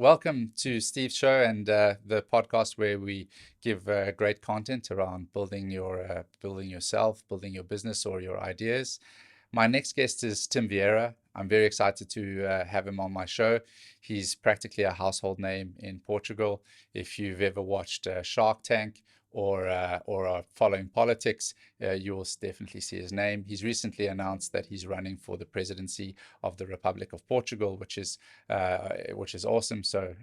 welcome to Steve's show and the podcast where we give great content around building yourself, building your business or your ideas. My next guest is Tim Vieira. I'm very excited to have him on my show. He's practically a household name in Portugal. If you've ever watched Shark Tank or are following politics, you will definitely see his name. He's recently announced that he's running for the presidency of the Republic of Portugal, which is awesome. So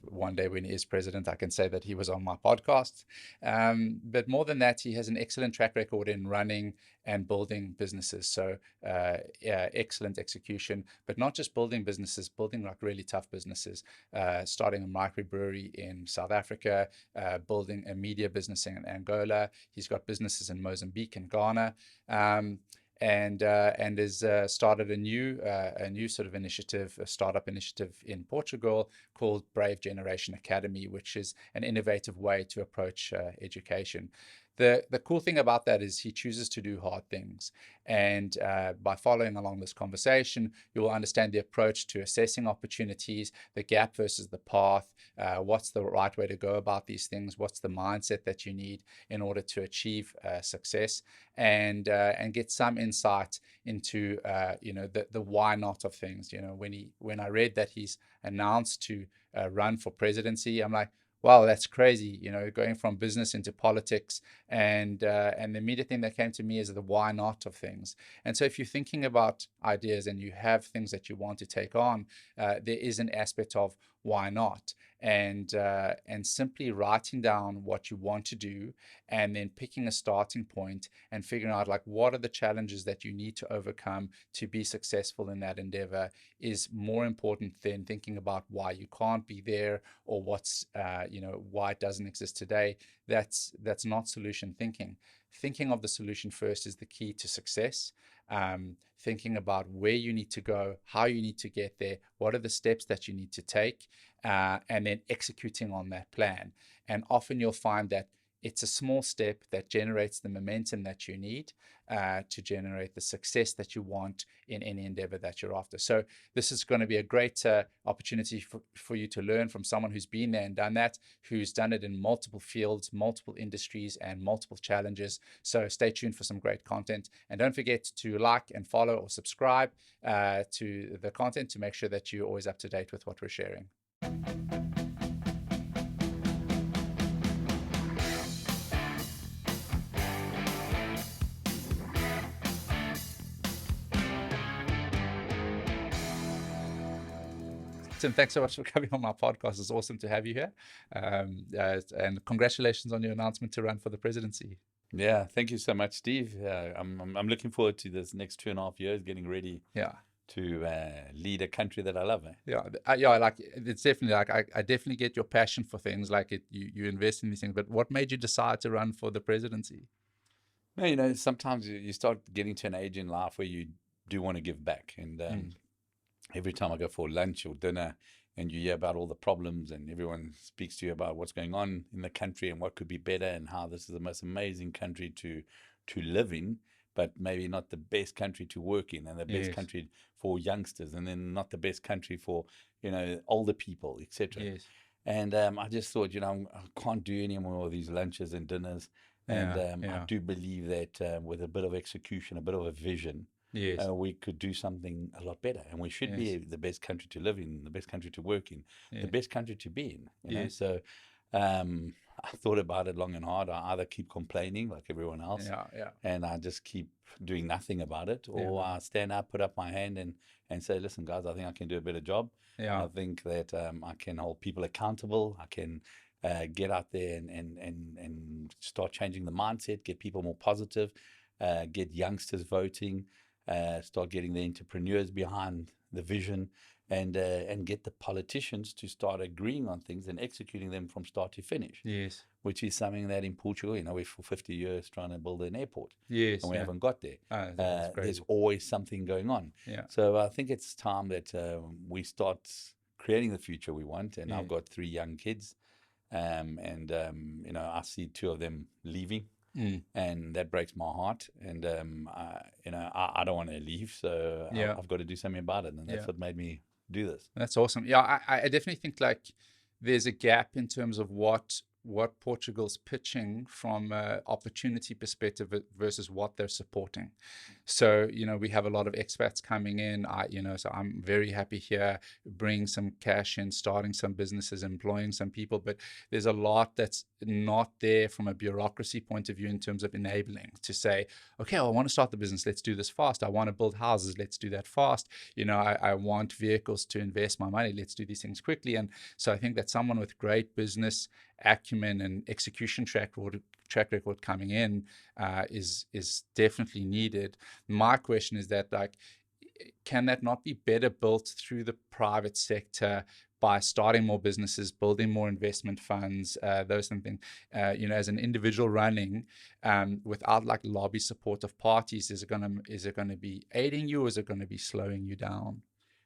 one day when he is president, I can say that he was on my podcast. But more than that, he has an excellent track record in running and building businesses. So excellent execution, but not just building businesses, building like really tough businesses, starting a microbrewery in South Africa, building a media business in Angola. He's got businesses in Mozambique and Ghana. And has started a new sort of initiative, a startup initiative in Portugal called Brave Generation Academy, which is an innovative way to approach education. The cool thing about that is he chooses to do hard things. And by following along this conversation, you will understand the approach to assessing opportunities, the gap versus the path, what's the right way to go about these things, what's the mindset that you need in order to achieve success, and get some insight into the why not of things. When I read that he's announced to run for presidency, I'm like, wow, that's crazy, going from business into politics. And the immediate thing that came to me is the why not of things. And so if you're thinking about ideas and you have things that you want to take on, there is an aspect of why not, and simply writing down what you want to do and then picking a starting point and figuring out like what are the challenges that you need to overcome to be successful in that endeavor is more important than thinking about why you can't be there or what's why it doesn't exist today. That's not solution thinking. Thinking of the solution first is the key to success. Thinking about where you need to go, how you need to get there, what are the steps that you need to take, and then executing on that plan. And often you'll find that it's a small step that generates the momentum that you need to generate the success that you want in any endeavor that you're after. So this is going to be a great opportunity for you to learn from someone who's been there and done that, who's done it in multiple fields, multiple industries, and multiple challenges. So stay tuned for some great content. And don't forget to like and follow or subscribe to the content to make sure that you're always up to date with what we're sharing. Tim, thanks so much for coming on my podcast. It's awesome to have you here. And congratulations on your announcement to run for the presidency. Yeah, thank you so much, Steve. I'm looking forward to this next 2.5 years, getting ready to lead a country that I love. Like it's definitely like I definitely get your passion for things like it. You invest in these things, but what made you decide to run for the presidency? Well, sometimes you start getting to an age in life where you do want to give back, and every time I go for lunch or dinner and you hear about all the problems and everyone speaks to you about what's going on in the country and what could be better and how this is the most amazing country to live in, but maybe not the best country to work in, and the best country for youngsters, and then not the best country for older people, etc. And I just thought, I can't do any more of these lunches and dinners. And I do believe that with a bit of execution, a bit of a vision, we could do something a lot better, and we should be the best country to live in, the best country to work in, the best country to be in. So I thought about it long and hard. I either keep complaining like everyone else, and I just keep doing nothing about it, or I stand up, put up my hand, and say, listen, guys, I think I can do a better job. I think that I can hold people accountable. I can get out there and start changing the mindset, get people more positive, get youngsters voting, start getting the entrepreneurs behind the vision, and get the politicians to start agreeing on things and executing them from start to finish. Which is something that in Portugal, we're for 50 years trying to build an airport. And we haven't got there. There's always something going on. So I think it's time that we start creating the future we want. And I've got 3 young kids, and I see 2 of them leaving. And that breaks my heart, and I don't want to leave, so I've got to do something about it, and that's what made me do this. That's awesome. Yeah, I definitely think like there's a gap in terms of what Portugal's pitching from an opportunity perspective versus what they're supporting. So, we have a lot of expats coming in. So I'm very happy here, bringing some cash in, starting some businesses, employing some people. But there's a lot that's not there from a bureaucracy point of view in terms of enabling to say, okay, well, I want to start the business. Let's do this fast. I want to build houses. Let's do that fast. I want vehicles to invest my money. Let's do these things quickly. And so I think that someone with great business acumen and execution track record coming in is definitely needed. My question is that, like, can that not be better built through the private sector by starting more businesses, building more investment funds, those things? As an individual running, without like lobby support of parties, is it going to be aiding you, or is it going to be slowing you down?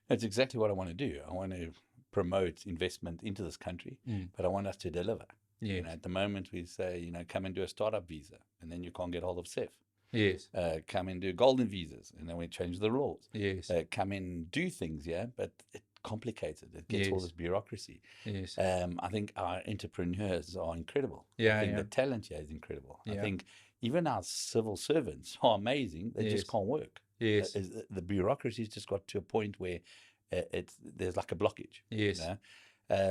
That's exactly what I want to do. I want to promote investment into this country, but I want us to deliver. Yes. At the moment we say, come and do a startup visa, and then you can't get hold of SEF. Yes. Come and do golden visas, and then we change the rules. Yes. Come and do things, but it complicates it. It gets all this bureaucracy. Yes. I think our entrepreneurs are incredible. Yeah. I think the talent here is incredible. Yeah. I think even our civil servants are amazing. They just can't work. Yes. The bureaucracy's just got to a point where there's like a blockage. Yes.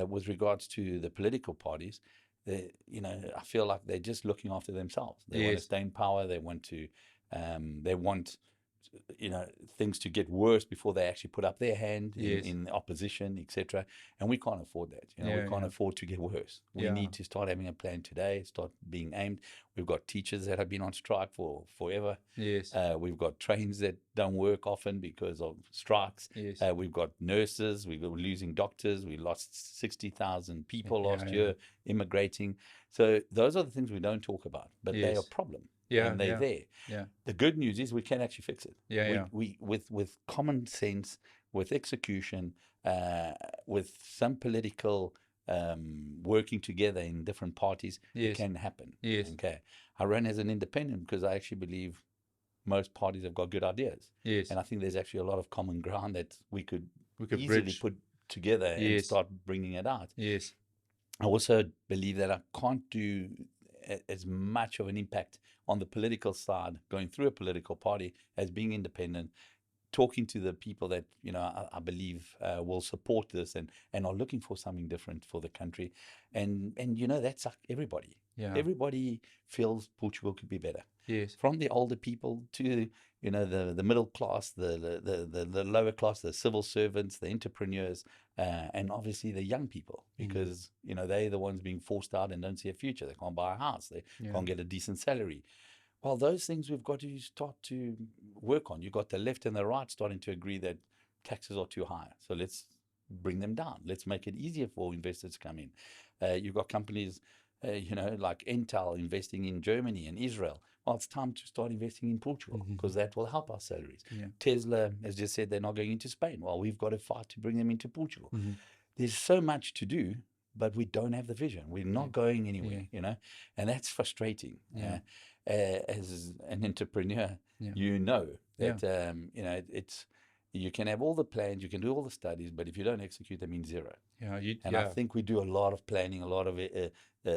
With regards to the political parties, I feel like they're just looking after themselves. They want to stay in power. They want to, things to get worse before they actually put up their hand in opposition, etc. And we can't afford that. We can't afford to get worse. We need to start having a plan today, start being aimed. We've got teachers that have been on strike for forever. Yes. We've got trains that don't work often because of strikes. Yes. We've got nurses. We're losing doctors. We lost 60,000 people last year immigrating. So those are the things we don't talk about, but they are a problem. And they're there. Yeah. The good news is we can actually fix it. We with common sense, with execution, with some political working together in different parties, it can happen. Yes. Okay. I run as an independent because I actually believe most parties have got good ideas. Yes. And I think there's actually a lot of common ground that we could easily bridge. put together and start bringing it out. Yes. I also believe that I can't do as much of an impact on the political side, going through a political party, as being independent, talking to the people that I believe will support this and are looking for something different for the country, and that's like everybody. Everybody feels Portugal could be better. Yes. From the older people to the middle class, the lower class, the civil servants, the entrepreneurs, and obviously the young people, because they're the ones being forced out and don't see a future. They can't buy a house. They can't get a decent salary. Well, those things we've got to start to work on. You've got the left and the right starting to agree that taxes are too high. So let's bring them down. Let's make it easier for investors to come in. You've got companies, like Intel investing in Germany and Israel. Well, it's time to start investing in Portugal because that will help our salaries. Tesla has just said they're not going into Spain. Well, we've got to fight to bring them into Portugal. There's so much to do, but we don't have the vision. We're not going anywhere, and that's frustrating. As an entrepreneur, that it's you can have all the plans, you can do all the studies, but if you don't execute, that means zero. I think we do a lot of planning, a lot of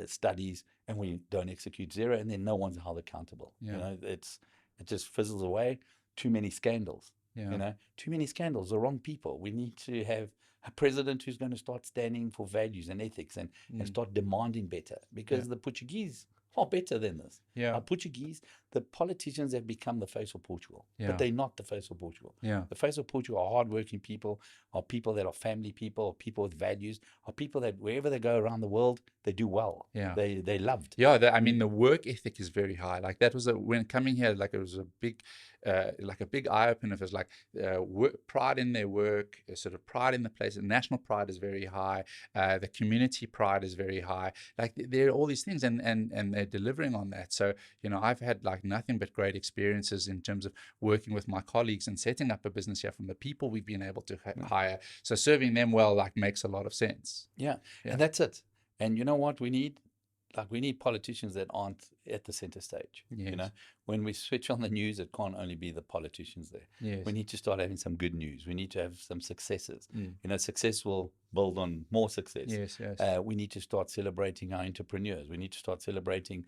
studies, and we don't execute, zero, and then no one's held accountable. It just fizzles away. Too many scandals. Too many scandals. The wrong people. We need to have a president who's going to start standing for values and ethics and start demanding better, because the Portuguese are better than this. Our Portuguese, the politicians have become the face of Portugal, but they're not the face of Portugal. The face of Portugal are hardworking people, are people that are family people, are people with values, are people that wherever they go around the world, they do well. They loved. I mean, the work ethic is very high. Like that was when coming here, like it was a big eye opener. It was like pride in their work, sort of pride in the place. The national pride is very high. The community pride is very high. Like there are all these things, and they're delivering on that. So I've had like nothing but great experiences in terms of working with my colleagues and setting up a business here from the people we've been able to hire. So serving them well like makes a lot of sense. And that's it. And you know what we need? like we need politicians that aren't at the center stage. You know, Yes. when we switch on the news, it can't only be the politicians there. We Yes. need to start having some good news. We need to have some successes. Mm. You know, success will build on more success. Yes. Yes. We need to start celebrating our entrepreneurs. We need to start celebrating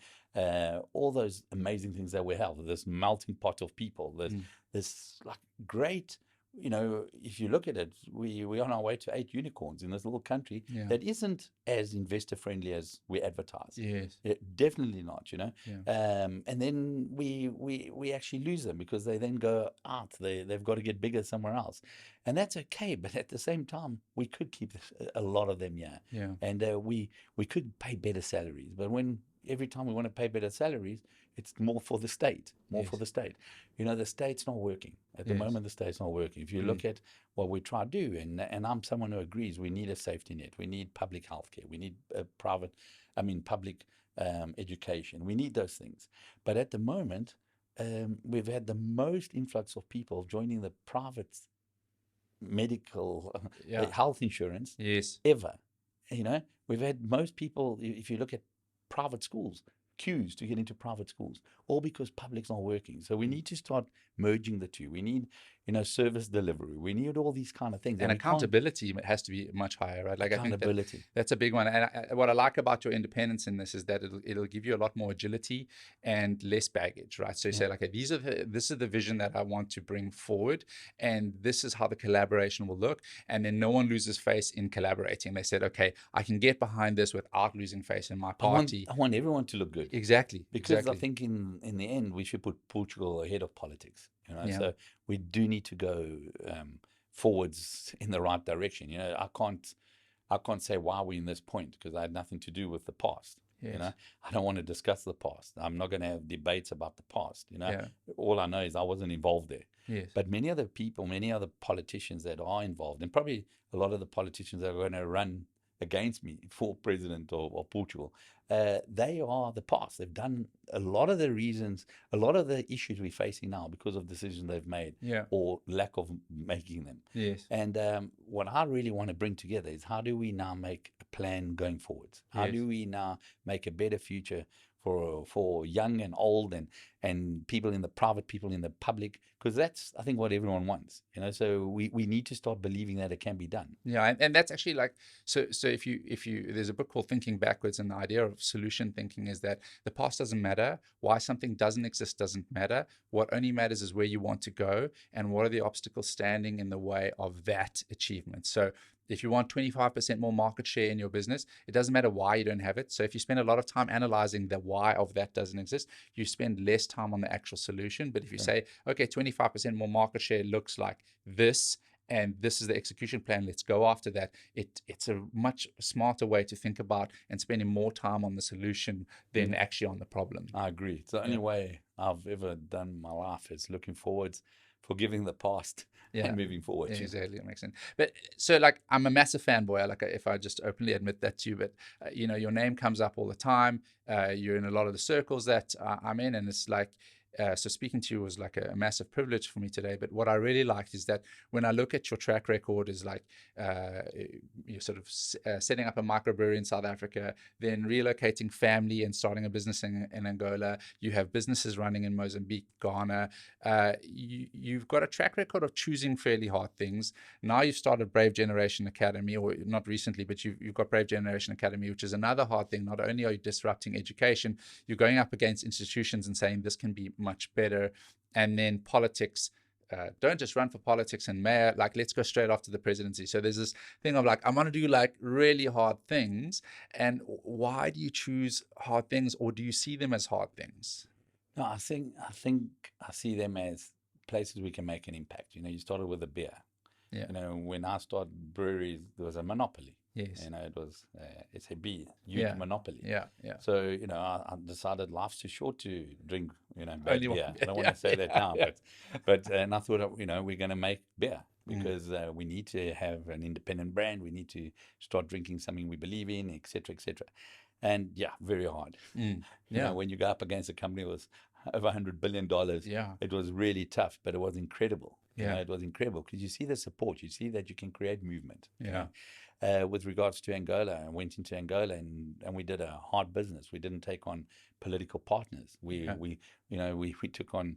all those amazing things that we have. This melting pot of people. Mm. This like great. You know, if you look at it, we're on our way to 8 unicorns in this little country Yeah. that isn't as investor friendly as we advertise. Yes. Yeah, definitely not, you know. Yeah. And then we actually lose them because they then go out. They've got to get bigger somewhere else, and that's okay. But at the same time, we could keep a lot of them, yeah. Yeah. And we could pay better salaries. But when every time we want to pay better salaries, it's more for the state, more for Yes. the state. You know, the state's not working at the Yes. moment. The state's not working. If you Mm. look at what we try to do, and I'm someone who agrees, we need a safety net. We need public healthcare. We need public education. We need those things. But at the moment, we've had the most influx of people joining the private medical Yeah. health insurance Yes. ever. You know, we've had most people, if you look at private schools, queues to get into private schools, all because public's not working. So we need to start merging the two. We need, you know, service delivery. We need all these kind of things. And we can't- accountability has to be much higher, right? Like I think accountability. that's a big one. And what I like about your independence in this is that it'll give you a lot more agility and less baggage, right? So you say, like, okay, this is the vision that I want to bring forward, and this is how the collaboration will look. And then no one loses face in collaborating. They said, okay, I can get behind this without losing face in my party. I want everyone to look good. Exactly. Because exactly. I think in the end, we should put Portugal ahead of politics. You know, Yeah. so we do need to go forwards in the right direction. You know, I can't say why we're in this point because I had nothing to do with the past. Yes. You know, I don't want to discuss the past. I'm not going to have debates about the past. You know, Yeah. all I know is I wasn't involved there. Yes. But many other people, many other politicians that are involved, and probably a lot of the politicians that are going to run against me for president of Portugal, they are the past. They've done a lot of the reasons, a lot of the issues we're facing now because of decisions they've made Yeah. or lack of making them. Yes. And what I really want to bring together is how do we now make a plan going forward? How Yes. do we now make a better future for young and old and people in the private, people in the public, because that's, I think, what everyone wants, you know. So we need to start believing that it can be done. Yeah, and that's actually like so if you there's a book called Thinking Backwards, and the idea of solution thinking is that the past doesn't matter, why something doesn't exist doesn't matter. What only matters is where you want to go and what are the obstacles standing in the way of that achievement. So if you want 25% more market share in your business, it doesn't matter why you don't have it. So if you spend a lot of time analyzing the why of that doesn't exist, you spend less time on the actual solution. But if you say, okay, 25% more market share looks like this, and this is the execution plan, let's go after that. It's a much smarter way to think about and spending more time on the solution than actually on the problem. I agree. It's the only way I've ever done my life is looking forwards, forgiving the past, and moving forward. Yeah, exactly, it makes sense. But so, like, I'm a massive fanboy. Like, if I just openly admit that to you, but you know, your name comes up all the time. You're in a lot of the circles that I'm in, and it's like. So speaking to you was like a massive privilege for me today. But what I really liked is that when I look at your track record is like you're sort of setting up a microbrewery in South Africa, then relocating family and starting a business in Angola. You have businesses running in Mozambique, Ghana. You've got a track record of choosing fairly hard things. Now you've started Brave Generation Academy, or not recently, but you've got Brave Generation Academy, which is another hard thing. Not only are you disrupting education, you're going up against institutions and saying this can be much better. And then politics, don't just run for politics and mayor, like let's go straight after the presidency. So there's this thing of like, I want to do like really hard things. And why do you choose hard things, or do you see them as hard things? No, I think I see them as places we can make an impact. You know, you started with a beer. Yeah. You know, when I started breweries, there was a monopoly. Yes. You know, it was SAB, huge monopoly. Yeah, yeah. So, you know, I decided life's too short to drink, you know, bad Only one beer. beer. I don't want to say that now, but and I thought, you know, we're going to make beer because we need to have an independent brand. We need to start drinking something we believe in, et cetera, et cetera. And yeah, very hard. You know, when you go up against a company that was over $100 billion, it was really tough, but it was incredible. You know, it was incredible because you see the support, you see that you can create movement. You know? with regards to Angola. I went into Angola and we did a hard business. We didn't take on political partners. Yeah. We took on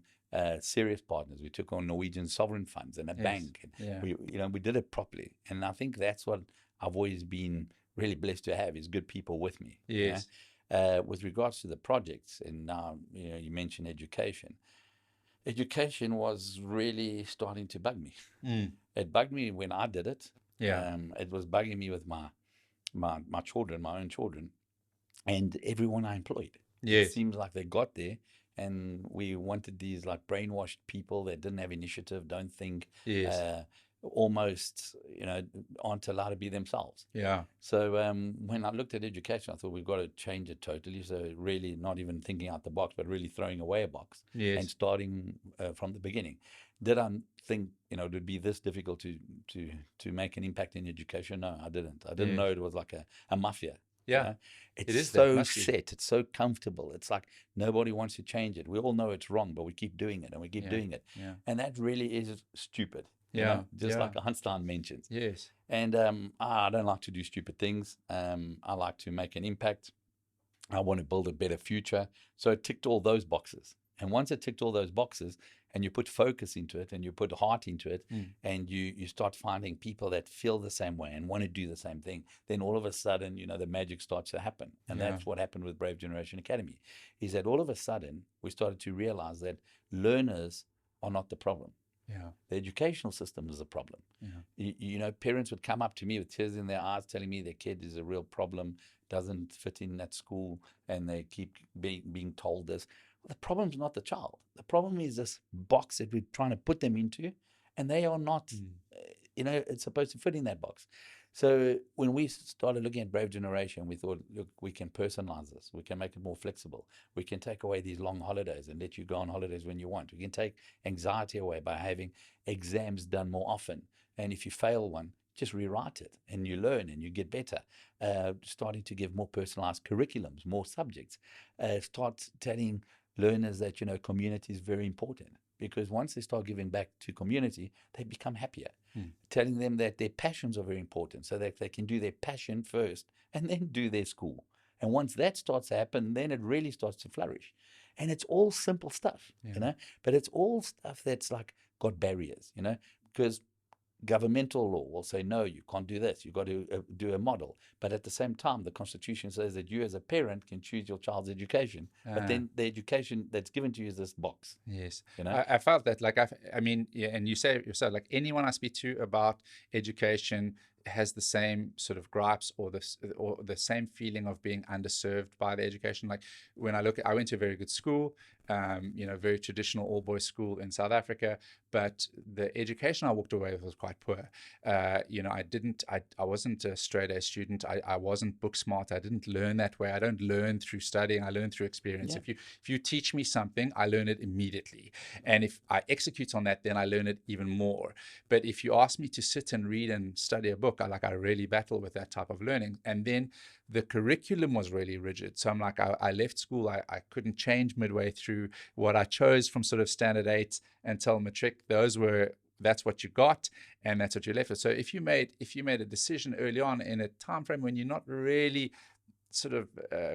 serious partners. We took on Norwegian sovereign funds and a Yes. bank. And Yeah. we did it properly. And I think that's what I've always been really blessed to have, is good people with me. Yes. With regards to the projects, and now you mentioned education. Education was really starting to bug me. It bugged me when I did it. Yeah. It was bugging me with my children, my own children, and everyone I employed. It Yes. seems like they got there, and we wanted these like brainwashed people that didn't have initiative, don't think, Yes. almost aren't allowed to be themselves. Yeah. So when I looked at education, I thought we've got to change it totally. So really not even thinking out the box, but really throwing away a box and Yes. starting from the beginning. Did I think it would be this difficult to make an impact in education? No, I didn't. I didn't Yes. know it was like a mafia. Yeah. It's is that, so must be. set. It's so comfortable. It's like nobody wants to change it. We all know it's wrong, but we keep doing it and we keep Yeah. doing it. Yeah. And that really is stupid. Yeah. Just Yeah. like Einstein mentions. Yes. And I don't like to do stupid things. I like to make an impact. I want to build a better future. So it ticked all those boxes. And once it ticked all those boxes, and you put focus into it, and you put heart into it, and you start finding people that feel the same way and want to do the same thing, then all of a sudden, the magic starts to happen. And Yeah. that's what happened with Brave Generation Academy, is that all of a sudden we started to realize that learners are not the problem. Yeah. The educational system is a problem. Yeah. Parents would come up to me with tears in their eyes telling me their kid is a real problem, doesn't fit in that school, and they keep being told this. Well, the problem's not the child. The problem is this box that we're trying to put them into, and they are not, it's supposed to fit in that box. So when we started looking at Brave Generation, we thought, look, we can personalize this. We can make it more flexible. We can take away these long holidays and let you go on holidays when you want. We can take anxiety away by having exams done more often. And if you fail one, just rewrite it and you learn and you get better. Starting to give more personalized curriculums, more subjects. Start telling learners that, community is very important. Because once they start giving back to community, they become happier. Telling them that their passions are very important, so that they can do their passion first and then do their school. And once that starts to happen, then it really starts to flourish. And it's all simple stuff, but it's all stuff that's like got barriers, because governmental law will say, no, you can't do this. You've got to do a model. But at the same time, the Constitution says that you as a parent can choose your child's education. But then the education that's given to you is this box. Yes. You know? I felt that, like, I mean, yeah, and you say it yourself, like anyone I speak to about education has the same sort of gripes or the same feeling of being underserved by the education. Like when I went to a very good school, very traditional all boys school in South Africa, but the education I walked away with was quite poor. I wasn't a straight A student. I wasn't book smart. I didn't learn that way. I don't learn through studying. I learn through experience. Yeah. If you teach me something, I learn it immediately. And if I execute on that, then I learn it even more. But if you ask me to sit and read and study a book, I really battle with that type of learning. And then the curriculum was really rigid. So I'm like, I left school. I couldn't change midway through what I chose from sort of standard 8 until matric. That's what you got, and that's what you left with. So if you made a decision early on in a time frame when you're not really sort of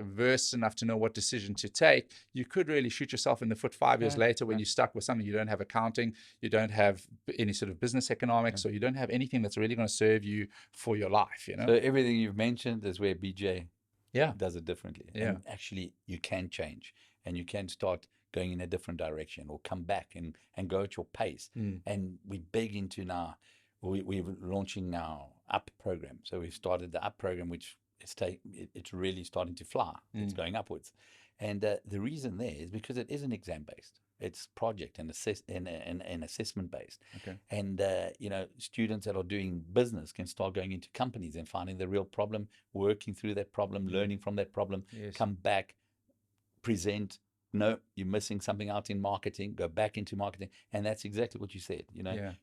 versed enough to know what decision to take, you could really shoot yourself in the foot 5 years later when you're stuck with something. You don't have accounting, you don't have any sort of business economics, or you don't have anything that's really going to serve you for your life. So everything you've mentioned is where BJ yeah does it differently. Yeah. And actually you can change and you can start going in a different direction or come back and go at your pace. And we're big into now, we're launching now UP program. So we've started the UP program, which it's really starting to fly. It's going upwards. And the reason there is because it isn't exam-based. It's project and assessment-based. Okay. And, students that are doing business can start going into companies and finding the real problem, working through that problem, learning from that problem, come back, present. No, you're missing something out in marketing, go back into marketing. And that's exactly what you said.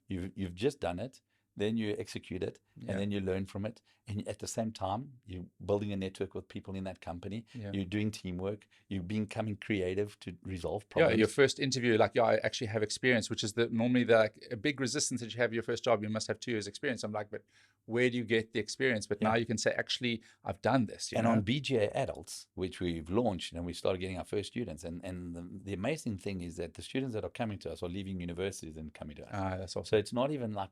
You've just done it. Then you execute it, and then you learn from it. And at the same time, you're building a network with people in that company. You're doing teamwork. You're becoming creative to resolve problems. Yeah, your first interview, like, I actually have experience, which is normally a big resistance that you have your first job. You must have 2 years experience. I'm like, but where do you get the experience? But Yeah. now you can say, actually, I've done this. You And know? on BGA Adults, which we've launched, and we started getting our first students. And the amazing thing is that the students that are coming to us are leaving universities and coming to us. That's awesome. So it's not even like,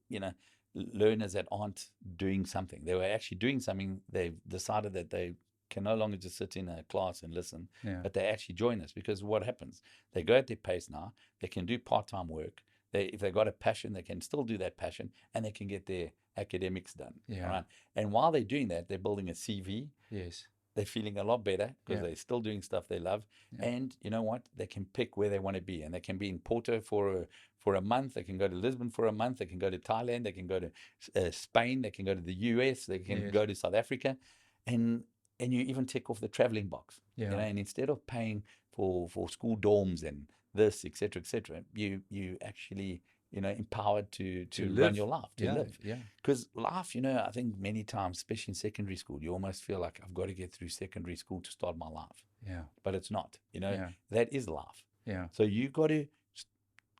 you know, learners that aren't doing something. They were actually doing something. They've decided that they can no longer just sit in a class and listen, Yeah. but they actually join us, because what happens? They go at their pace now. They can do part-time work. If they got a passion, they can still do that passion, and they can get their academics done. Yeah. All right. And while they're doing that, they're building a CV. Yes. They're feeling a lot better because Yeah. they're still doing stuff they love. Yeah. And you know what? They can pick where they want to be, and they can be in Porto for a month. They can go to Lisbon for a month. They can go to Thailand. They can go to Spain. They can go to the US. They can Yes. go to South Africa, and you even tick off the traveling box. Yeah. You know, and instead of paying for school dorms and this, etc., etc., you actually, you know, empowered to run live. your life, to Yeah. live. Yeah. Because life, you know, I think many times, especially in secondary school, you almost feel like I've got to get through secondary school to start my life. Yeah. But it's not. You know, Yeah. that is life. Yeah. So you got to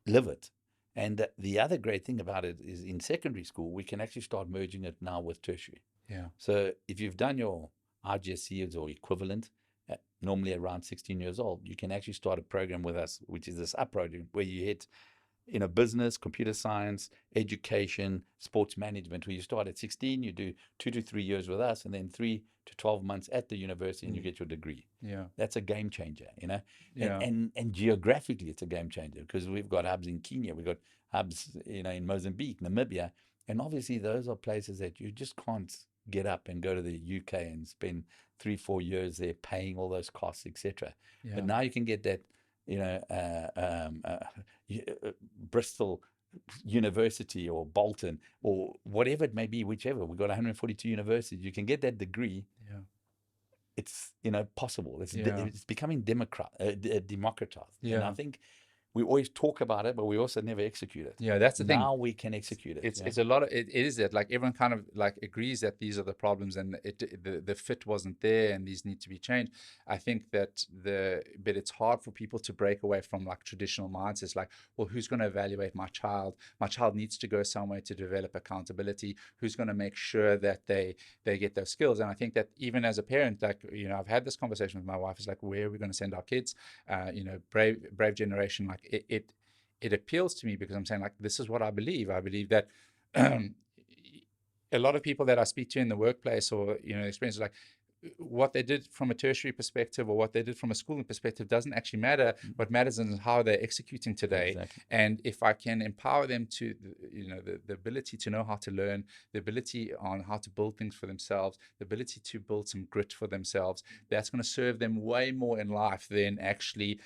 live it. And the other great thing about it is, in secondary school, we can actually start merging it now with tertiary. Yeah. So if you've done your IGCSEs or equivalent, normally around 16 years old, you can actually start a program with us, which is this up program, where you hit, you know, business, computer science, education, sports management, where you start at 16, you do 2 to 3 years with us, and then 3 to 12 months at the university, and you get your degree. Yeah. That's a game changer, you know. Yeah. And geographically, it's a game changer, because we've got hubs in Kenya, we've got hubs, you know, in Mozambique, Namibia, and obviously those are places that you just can't get up and go to the UK and spend 3-4 years there paying all those costs, etc. Yeah. But now you can get that, you know, Bristol University or Bolton or whatever it may be, whichever. We've got 142 universities. You can get that degree. Yeah. It's, you know, possible. It's Yeah. it's becoming democratized. And Yeah. I think we always talk about it, but we also never execute it. Yeah, that's the thing. Now we can execute it. It's a lot of it is that, like, everyone kind of like agrees that these are the problems, and the fit wasn't there, and these need to be changed. I think that but it's hard for people to break away from like traditional mindsets, like, well, who's going to evaluate my child? My child needs to go somewhere to develop accountability. Who's going to make sure that they get those skills? And I think that even as a parent, like, you know, I've had this conversation with my wife. It's like, where are we going to send our kids? You know, brave generation, like it appeals to me, because I'm saying, like, this is what I believe. I believe that a lot of people that I speak to in the workplace, or, you know, experiences, like, what they did from a tertiary perspective or what they did from a schooling perspective doesn't actually matter. What matters is how they're executing today. Exactly. And if I can empower them to, you know, the ability to know how to learn, the ability on how to build things for themselves, the ability to build some grit for themselves, that's going to serve them way more in life than actually,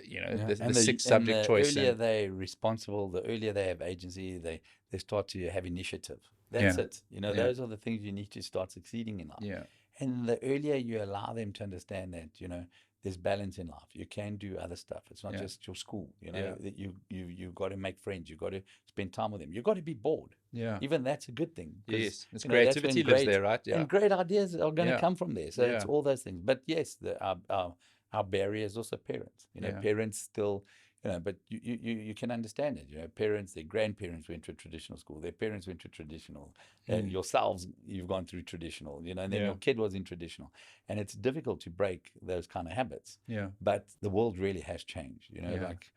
you know, the six subject choice. The earlier they're responsible, the earlier they have agency, they start to have initiative. That's it. You know, those are the things you need to start succeeding in life. Yeah. And the earlier you allow them to understand that, you know, there's balance in life. You can do other stuff. It's not just your school. You know, that you got to make friends. You got to spend time with them. You got to be bored. Yeah. Even that's a good thing. Yes. It's creativity lives there, right? Yeah. And great ideas are going to come from there. So it's all those things. But yes, our barrier is also parents. You know, parents still, you know, but you can understand it. You know, parents, their grandparents went to a traditional school. Their parents went to traditional. And yourselves, you've gone through traditional. You know, and then your kid was in traditional. And it's difficult to break those kind of habits. Yeah. But the world really has changed. You know, like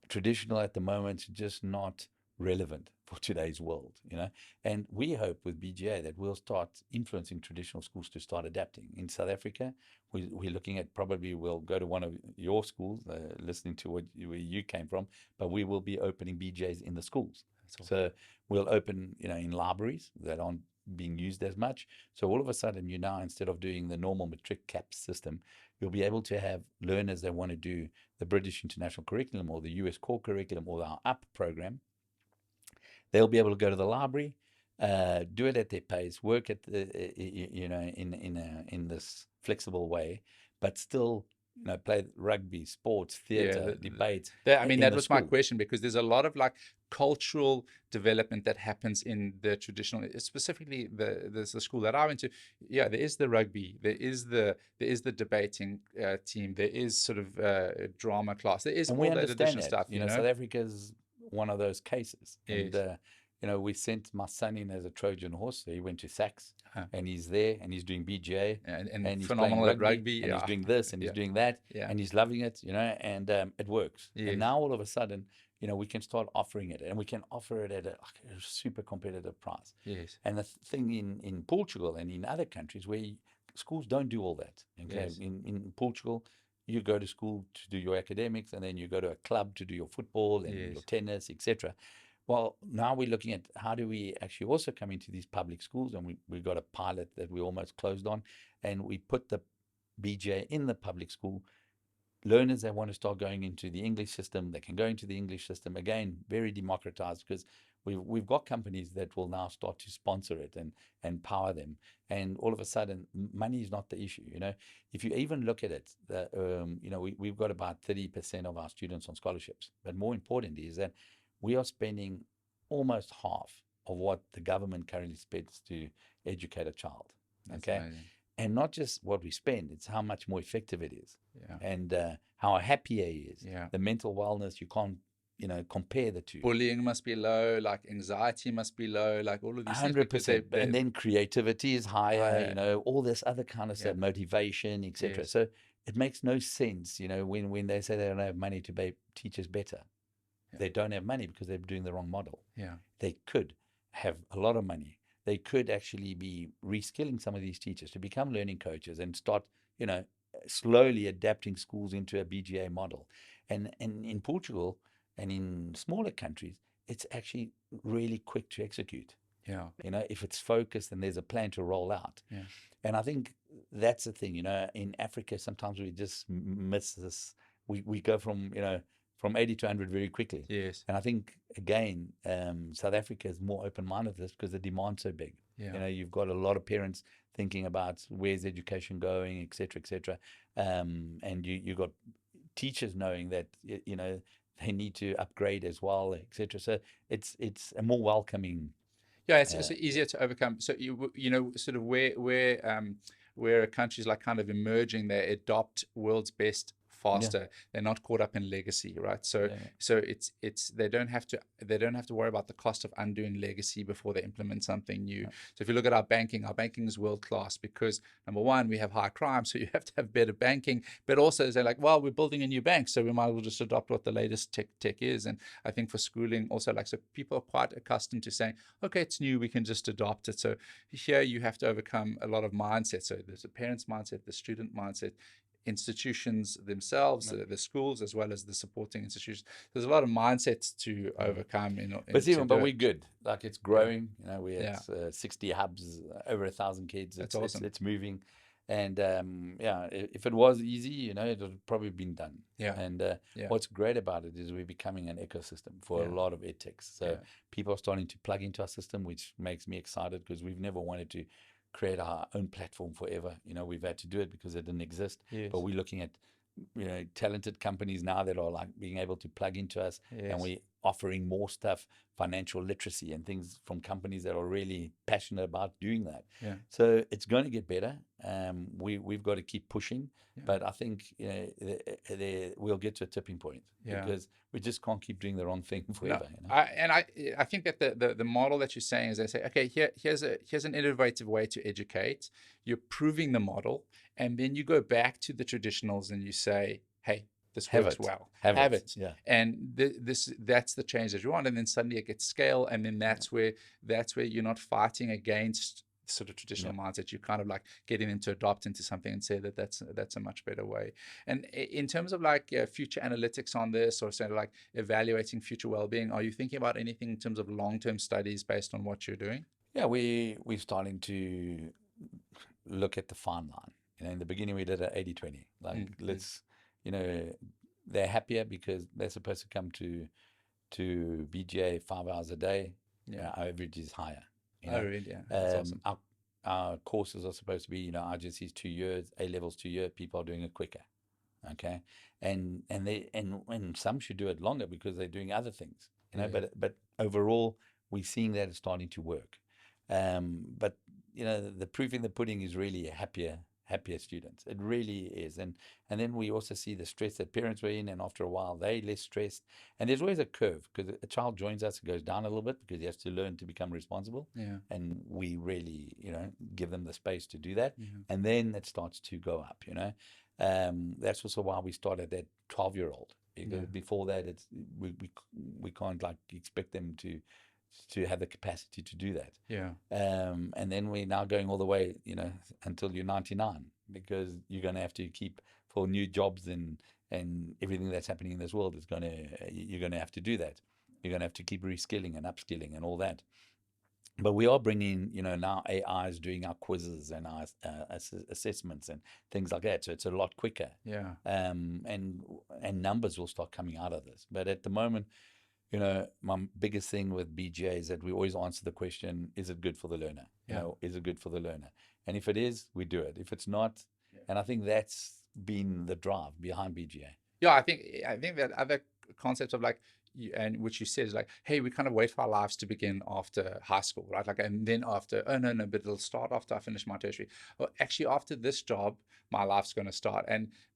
traditional at the moment is just not relevant for today's world, you know. And we hope with BGA that we'll start influencing traditional schools to start adapting. In South Africa, we're looking at, probably we'll go to one of your schools, listening to where you came from, but we will be opening BGAs in the schools. Awesome. So we'll open, you know, in libraries that aren't being used as much. So all of a sudden, you now, instead of doing the normal matric cap system, you'll be able to have learners that want to do the British International Curriculum or the US Core Curriculum or our UP program. They'll be able to go to the library, do it at their pace, work at the, you know, in this flexible way, but still, you know, play rugby, sports, theatre, debate. I mean, that was my question, because there's a lot of like cultural development that happens in the traditional, specifically the school that I went to. Yeah, there is the rugby, there is the debating team, there is sort of drama class, there is all that additional stuff. You know, South Africa's one of those cases. Yes. And we sent my son in as a Trojan horse. So he went to Saks, Uh, and he's there, and he's doing BJA, and he's playing phenomenal at rugby, rugby. and he's Yeah. doing this, and he's Yeah. doing that, Yeah. and he's loving it, and it works. And Yes. now all of a sudden, we can start offering it, and we can offer it at a super competitive price. Yes. And the thing in Portugal and in other countries where schools don't do all that. Okay, Yes. in Portugal, you go to school to do your academics, and then you go to a club to do your football and your Yes. tennis, etc. Well, now we're looking at how do we actually also come into these public schools, and we got a pilot that we almost closed on, and we put the BJ in the public school. Learners that want to start going into the English system, they can go into the English system. Again, very democratized, because we've got companies that will now start to sponsor it and power them. And all of a sudden, money is not the issue. If you even look at it, we've got about 30% of our students on scholarships. But more importantly is that we are spending almost half of what the government currently spends to educate a child. That's Okay. amazing. And not just what we spend, it's how much more effective it is. Yeah. And how happier he is. Yeah. The mental wellness, you can't, compare the two. Bullying must be low, like anxiety must be low, like all of these things. 100%. And then creativity is higher, all this other kind of stuff, Yeah. motivation, etc. Yes. So it makes no sense, when they say they don't have money to pay teachers better. Yeah. They don't have money because they're doing the wrong model. Yeah. They could have a lot of money. They could actually be reskilling some of these teachers to become learning coaches and start, slowly adapting schools into a BGA model. And in Portugal and in smaller countries, it's actually really quick to execute. Yeah. If it's focused and there's a plan to roll out. Yeah. And I think that's the thing, in Africa, sometimes we just miss this. We go from 80 to 100 very quickly. Yes. And I think, again, South Africa is more open-minded to this because the demand's so big. Yeah. You've got a lot of parents thinking about where's education going, et cetera, et cetera. And you got teachers knowing that, they need to upgrade as well, et cetera. So it's a more welcoming. Yeah, it's easier to overcome. So sort of where countries like kind of emerging, they adopt world's best faster. Yeah. They're not caught up in legacy, right? So it's they don't have to worry about the cost of undoing legacy before they implement something new. Yeah. So if you look at our banking is world class because number one, we have high crime, so you have to have better banking. But also they're like, well, we're building a new bank, so we might as well just adopt what the latest tech is. And I think for schooling also, so people are quite accustomed to saying, okay, it's new, we can just adopt it. So here you have to overcome a lot of mindsets. So there's the parent's mindset, the student mindset, institutions themselves, the schools, as well as the supporting institutions. There's a lot of mindsets to overcome. But we're good. Like it's growing. We have 60 hubs, over 1,000 kids. That's awesome. It's moving. And if it was easy, it would probably been done. Yeah. And what's great about it is we're becoming an ecosystem for a lot of edtechs. So people are starting to plug into our system, which makes me excited because we've never wanted to create our own platform forever. We've had to do it because it didn't exist. Yes. But we're looking at talented companies now that are like being able to plug into us, and we're offering more stuff, financial literacy and things from companies that are really passionate about doing that. Yeah. So it's going to get better. We've got to keep pushing, but I think we'll get to a tipping point because we just can't keep doing the wrong thing forever. No. I think that the model that you're saying is they say, okay, here's an innovative way to educate. You're proving the model, and then you go back to the traditionals and you say, hey, this works well. Have it. Yeah. And that's the change that you want. And then suddenly it gets scale. And then that's where you're not fighting against sort of traditional mindset. You kind of like getting them to adopt into something and say that that's a much better way. And in terms of like future analytics on this, or sort of like evaluating future well-being, are you thinking about anything in terms of long-term studies based on what you're doing? Yeah, we're starting to look at the fine line. In the beginning we did an 80-20. Like let's, they're happier because they're supposed to come to BGA 5 hours a day. Yeah, our average is higher. Really? Yeah, that's awesome. Our courses are supposed to be, RGC is 2 years, A levels 2 years. People are doing it quicker. Okay, and some should do it longer because they're doing other things. But overall we're seeing that it's starting to work. But the proof in the pudding is really happier happier students. It really is. And then we also see the stress that parents were in, and after a while they're less stressed. And there's always a curve, because a child joins us, it goes down a little bit because he has to learn to become responsible. Yeah. And we really, give them the space to do that. Yeah. And then it starts to go up. That's also why we started that 12-year-old, because Yeah. before that, it's we can't like expect them to have the capacity to do that. Yeah. And then we're now going all the way, until you're 99, because you're going to have to keep, for new jobs and everything that's happening in this world you're going to have to do that. You're going to have to keep reskilling and upskilling and all that. But we are bringing, now AI is doing our quizzes and our assessments and things like that. So it's a lot quicker. Yeah. And numbers will start coming out of this. But at the moment, my biggest thing with BGA is that we always answer the question, is it good for the learner? Is it good for the learner? And if it is, we do it. If it's not, and I think that's been the drive behind BGA. Yeah, I think that other concept of like, and which you said is like, hey, we kind of wait for our lives to begin after high school, right? Like, and then after, oh no, but it'll start after I finish my tertiary. Well, actually, after this job, my life's going to start.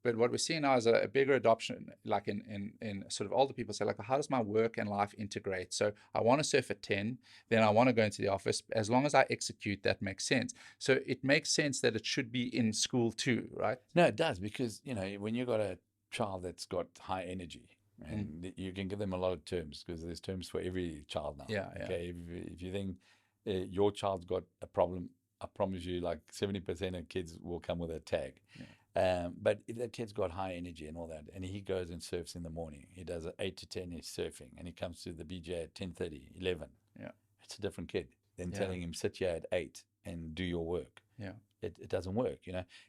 But what we're seeing now is a bigger adoption, like in sort of older people say, like, how does my work and life integrate? So I want to surf at 10, then I want to go into the office. As long as I execute, that makes sense. So it makes sense that it should be in school too, right? No, it does, because when you've got a child that's got high energy, and you can give them a lot of terms, because there's terms for every child now. Yeah. Okay. If you think your child's got a problem, I promise you, like 70% of kids will come with a tag. Yeah. But if that kid's got high energy and all that, and he goes and surfs in the morning, he does 8 to 10, he's surfing, and he comes to the BJ at 10:30, 11. Yeah. It's a different kid than Yeah. telling him, sit here at 8 and do your work. Yeah. It doesn't work.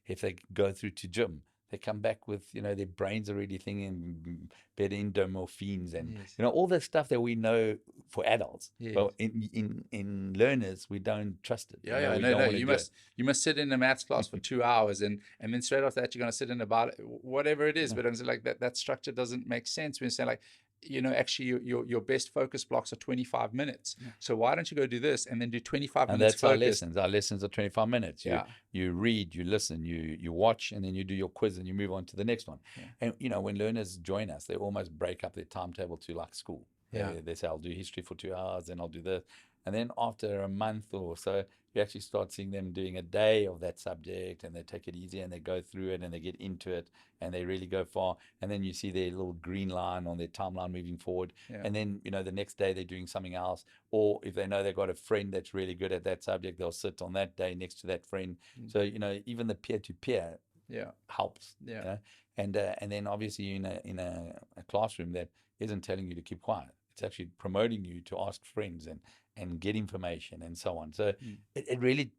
If they go through to gym, they come back with, their brains already thinking better endomorphines and, Yes. all the stuff that we know for adults. Yes. But in learners, we don't trust it. Yeah, no. You must sit in a maths class for 2 hours, and then straight after that you're going to sit in about whatever it is. But I'm saying, like, that structure doesn't make sense. When you say, like, actually your best focus blocks are 25 minutes. Yeah. So why don't you go do this and then do 25 And minutes that's focus? our lessons. Our lessons are 25 minutes. You read, you listen, you watch, and then you do your quiz and you move on to the next one. Yeah. And, when learners join us, they almost break up their timetable to like school. Yeah. They say, I'll do history for 2 hours, and I'll do this. And then after a month or so, you actually start seeing them doing a day of that subject, and they take it easy and they go through it and they get into it and they really go far. And then you see their little green line on their timeline moving forward. Yeah. And then, the next day they're doing something else. Or if they know they've got a friend that's really good at that subject, they'll sit on that day next to that friend. So, even the peer-to-peer helps. Yeah. And then obviously in a classroom that isn't telling you to keep quiet. It's actually promoting you to ask friends and get information and so on. So it really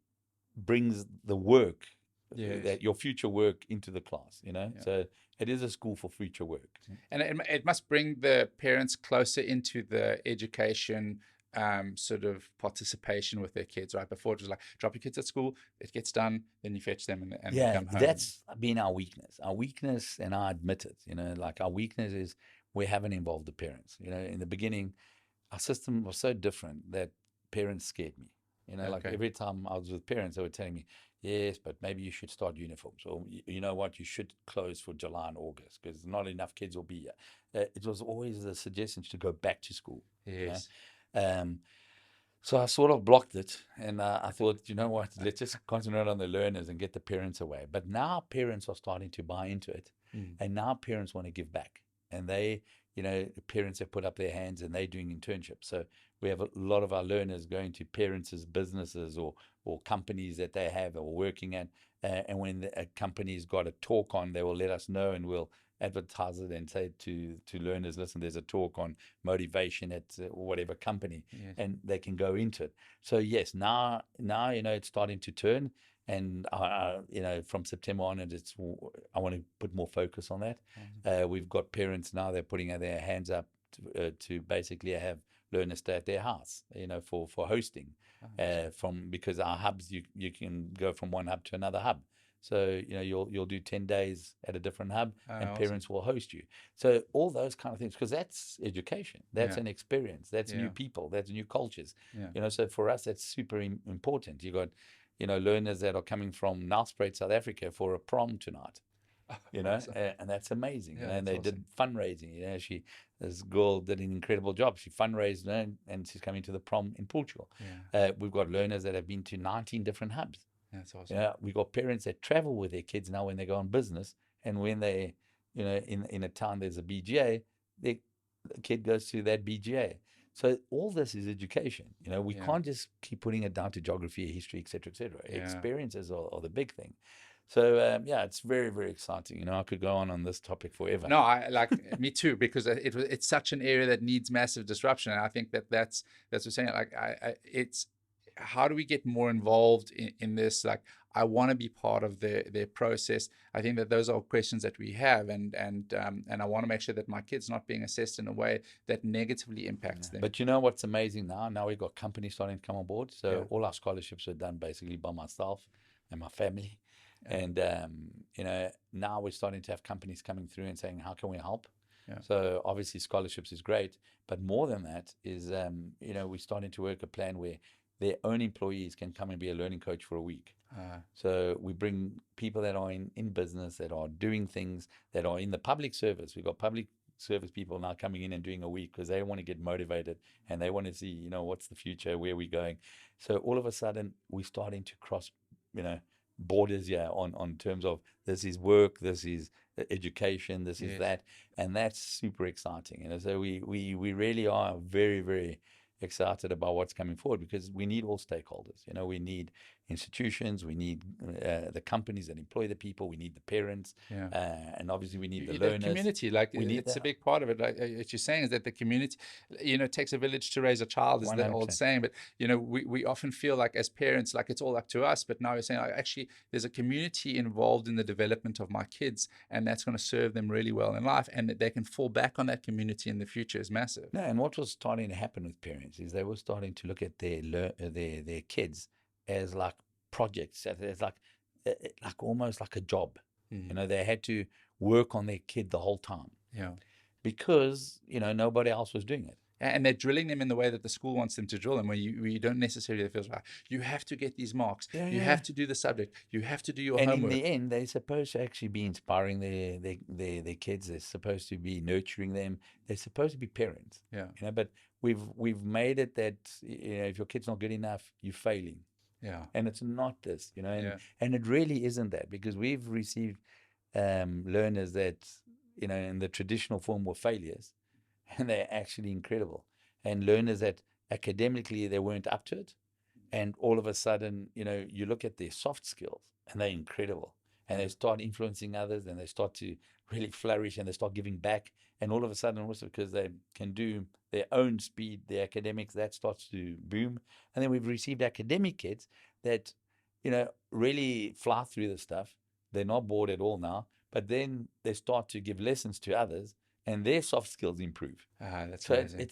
brings the work, that your future work, into the class, So it is a school for future work. And it must bring the parents closer into the education sort of participation with their kids, right? Before it was like, drop your kids at school, it gets done, then you fetch them and they come home. That's been our weakness. Our weakness, and I admit it, like our weakness is we haven't involved the parents. In the beginning, our system was so different that parents scared me. Like every time I was with parents, they were telling me, yes, but maybe you should start uniforms. Or, you know what, you should close for July and August because not enough kids will be here. It was always the suggestions to go back to school. Yes. So I sort of blocked it, and I thought, you know what, let's just concentrate on the learners and get the parents away. But now parents are starting to buy into it, and now parents want to give back. And they, parents have put up their hands and they're doing internships. So we have a lot of our learners going to parents' businesses or companies that they have or working at. And when a company's got a talk on, they will let us know, and we'll advertise it and say to learners, listen, there's a talk on motivation at whatever company, and they can go into it. So yes, now it's starting to turn. And from September on, I want to put more focus on that. We've got parents now; they're putting their hands up to basically have learners stay at their house, for hosting. Because our hubs, you can go from one hub to another hub. So you'll do 10 days at a different hub, and parents will host you. So all those kind of things, because that's education, that's an experience, that's new people, that's new cultures. So for us, that's super important. You got learners that are coming from Nelspruit, South Africa for a prom tonight. Awesome. And that's amazing. Yeah, And that's they awesome. did fundraising. This girl did an incredible job. She fundraised, and she's coming to the prom in Portugal. Yeah, We've got learners that have been to 19 different hubs. that's awesome. We've got parents that travel with their kids now when they go on business, and when they, in a town there's a BGA, the kid goes to that BGA. So all this is education. We Yeah. can't just keep putting it down to geography, history, etc., etc. Yeah. Experiences are the big thing. So it's very, very exciting. I could go on this topic forever. No, I like me too, because it's such an area that needs massive disruption, and I think that's what I'm saying. Like it's how do we get more involved in this? Like I want to be part of their process. I think that those are questions that we have, and I want to make sure that my kid's not being assessed in a way that negatively impacts them. But you know what's amazing now? Now we've got companies starting to come on board. So Yeah. all our scholarships are done basically by myself and my family. Yeah. And now we're starting to have companies coming through and saying, how can we help? Yeah. So obviously scholarships is great, but more than that is, we're starting to work a plan where their own employees can come and be a learning coach for a week. So we bring people that are in business, that are doing things, that are in the public service. We've got public service people now coming in and doing a week because they want to get motivated and they want to see, what's the future, where we're going. So all of a sudden we're starting to cross, borders here on terms of this is work, this is education, this is that, and that's super exciting. So we really are very, very excited about what's coming forward, because we need all stakeholders. We need institutions, we need the companies that employ the people, we need the parents, and obviously we need the learners. Community, like it's a big part of it. Like what you're saying is that the community, it takes a village to raise a child, is the old saying. But we often feel like as parents, like it's all up to us. But now you're saying, like, actually, there's a community involved in the development of my kids, and that's going to serve them really well in life, and that they can fall back on that community in the future is massive. No, and what was starting to happen with parents is they were starting to look at their kids as like projects, as like almost like a job. They had to work on their kid the whole time. Yeah. Because, nobody else was doing it. And they're drilling them in the way that the school wants them to drill them, where you don't necessarily feel like you have to get these marks, you have to do the subject, you have to do your homework. And in the end, they're supposed to actually be inspiring their kids. They're supposed to be nurturing them. They're supposed to be parents. Yeah. But we've made it that if your kid's not good enough, you're failing. Yeah. And it's not this, and it really isn't that, because we've received learners that in the traditional form were failures, and they're actually incredible, and learners that academically they weren't up to it, and all of a sudden you look at their soft skills and they're incredible, and they start influencing others, and they start to really flourish, and they start giving back, and all of a sudden also because they can do their own speed, their academics, that starts to boom. And then we've received academic kids that really fly through the stuff. They're not bored at all now, but then they start to give lessons to others, and their soft skills improve. That's so amazing.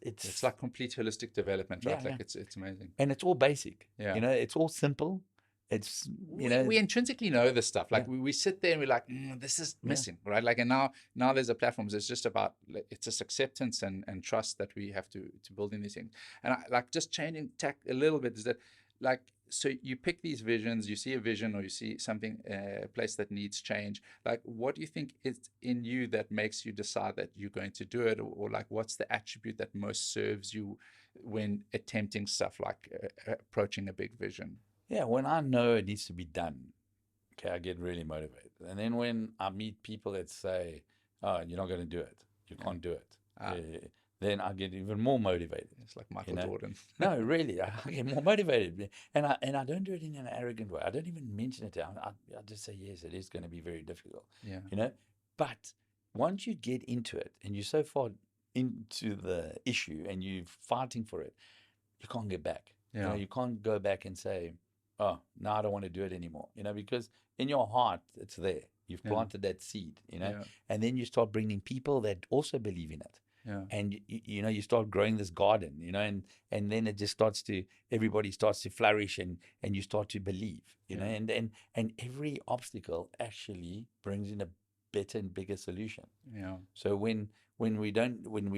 It's like complete holistic development, right? It's amazing, and it's all basic. Yeah. It's all simple. It's we intrinsically know this stuff. Like we sit there and we're like, this is missing, right? Like, and now there's a platform. It's just about, it's just acceptance and trust that we have to build in these things. And I like just changing tack a little bit, is that like, so you pick these visions, you see a vision, or you see something, a place that needs change. Like, what do you think is in you that makes you decide that you're going to do it? Or like, what's the attribute that most serves you when attempting stuff like approaching a big vision? Yeah, when I know it needs to be done, okay, I get really motivated. And then when I meet people that say, oh, you're not going to do it, you can't do it, then I get even more motivated. It's like Michael Jordan. No, really, I get more motivated. And I don't do it in an arrogant way. I don't even mention it. I just say, yes, it is going to be very difficult. Yeah. But once you get into it and you're so far into the issue and you're fighting for it, you can't get back. Yeah. You can't go back and say, oh, no, I don't want to do it anymore. Because in your heart, it's there. You've planted that seed, and then you start bringing people that also believe in it. Yeah. And you start growing this garden, and then it just starts to, everybody starts to flourish, and you start to believe, and every obstacle actually brings in a better and bigger solution. Yeah. So when we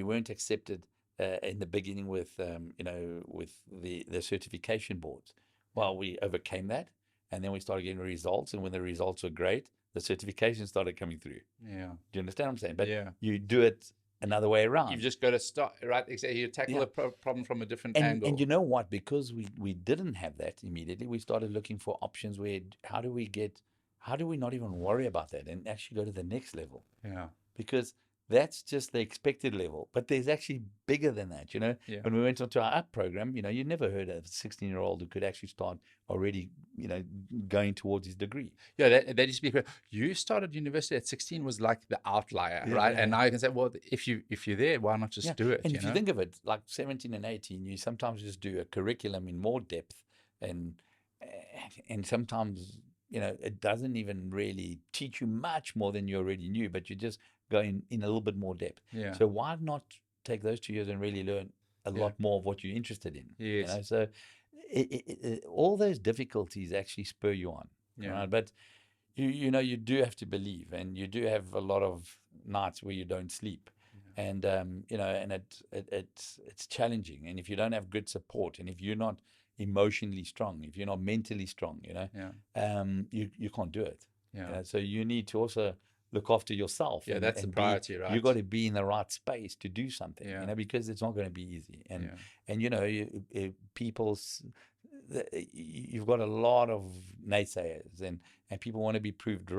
weren't accepted in the beginning with with the certification boards, Well, we overcame that, and then we started getting results, and when the results were great, the certification started coming through. Yeah. Do you understand what I'm saying? But Yeah. you do it another way You've around. just got to start, right? Exactly. You tackle Yeah. a problem from a different And angle. you know what? Because we didn't have that immediately, we started looking for options where how do we not even worry about that and actually go to the next level? Yeah. Because that's just the expected level. But there's actually bigger than that. You know, Yeah. when we went onto our app program, you know, you never heard of a 16-year-old who could actually start already, you know, going towards his degree. Yeah, that used to be. You started university at 16 was like the outlier, Yeah, right? yeah, And yeah. now you can say, well, if you're there, why not just Yeah. do it? And You if you know? think of it, like 17 and 18, you sometimes just do a curriculum in more depth, and sometimes, you know, it doesn't even really teach you much more than you already knew, but you just go in a little bit more depth. Yeah. So why not take those 2 years and really learn a Yeah. lot more of what you're interested in? You Yes. know, so all those difficulties actually spur you on. Yeah. Right? But you know, you do have to believe, and you do have a lot of nights where you don't sleep. And you know, and it's challenging. And if you don't have good support, and if you're not emotionally strong, if you're not mentally strong, you know, Yeah. you can't do it. Yeah. You know? So you need to also look after yourself. Yeah, and, that's the and priority, you right? got to be in the right space to do something. Yeah. You know, because it's not going to be easy. And Yeah. and you know, you've got a lot of naysayers, and people want to be proved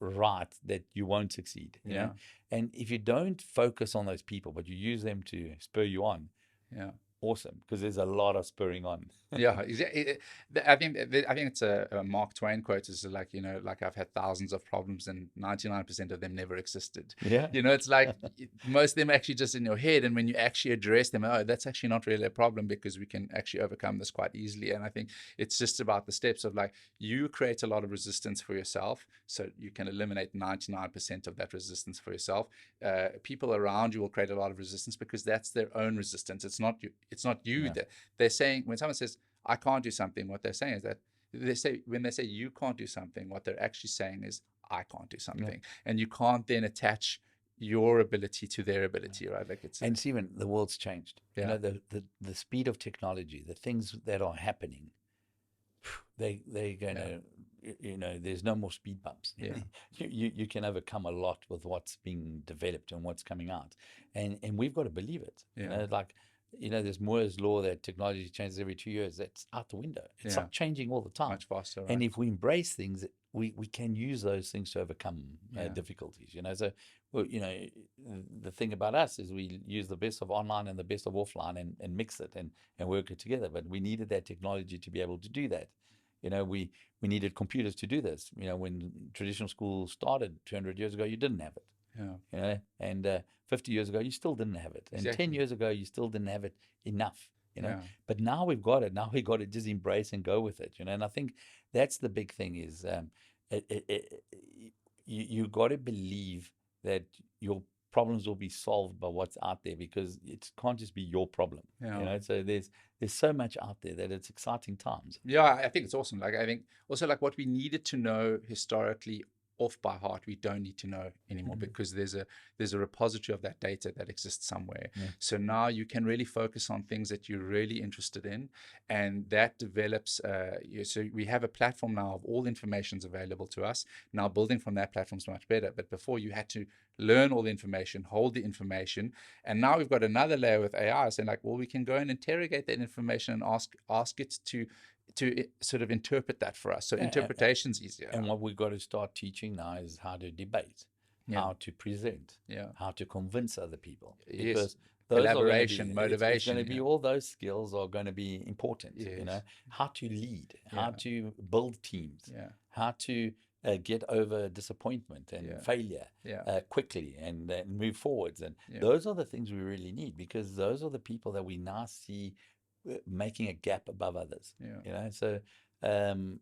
right that you won't succeed. You know, and if you don't focus on those people, but you use them to spur you on, Yeah. awesome, because there's a lot of spurring on. Yeah, exactly. I think it's a Mark Twain quote. Is like, you know, like I've had thousands of problems and 99% of them never existed. Yeah. You know, it's like most of them are actually just in your head, and when you actually address them, oh, that's actually not really a problem because we can actually overcome this quite easily. And I think it's just about the steps of like you create a lot of resistance for yourself, so you can eliminate 99% of that resistance for yourself. People around you will create a lot of resistance because that's their own resistance. It's not you. It's not you. Yeah. That they're saying when someone says I can't do something, what they're saying is that when they say you can't do something, what they're actually saying is I can't do something. And you can't then attach your ability to their ability, right? Like it's And Stephen, the world's changed. Yeah. You know, the speed of technology, the things that are happening, they're going to, you know, there's no more speed bumps. Yeah. You can overcome a lot with what's being developed and what's coming out, and we've got to believe it. You know, like, you know, there's Moore's law that technology changes every 2 years. That's out the window. It's not changing all the time. much faster, right? And if we embrace things, we can use those things to overcome difficulties. You know, so well, you know, the thing about us is we use the best of online and the best of offline and mix it and work it together. But we needed that technology to be able to do that. You know, we needed computers to do this. You know, when traditional school started 200 years ago, you didn't have it. Yeah. You know, and 50 years ago, you still didn't have it. And 10 years ago, you still didn't have it enough. You know, but now we've got it. Now we got to just embrace and go with it. You know, and I think that's the big thing is you got to believe that your problems will be solved by what's out there, because it can't just be your problem. You know, so there's so much out there that it's exciting times. Yeah, I think it's awesome. Like I think also like what we needed to know historically off by heart, we don't need to know anymore because there's a repository of that data that exists somewhere. So now you can really focus on things that you're really interested in, and that develops. So we have a platform now of all information's available to us. Now building from that platform is much better. But before you had to learn all the information, hold the information, and now we've got another layer with AI saying like, well, we can go and interrogate that information and ask it to sort of interpret that for us. So interpretation's easier. And what we've got to start teaching now is how to debate, how to present, how to convince other people. Because those collaboration, motivation. It's going to be all those skills are going to be important. You know, how to lead, how to build teams, how to get over disappointment and failure quickly and move forwards. And those are the things we really need, because those are the people that we now see making a gap above others. You know, so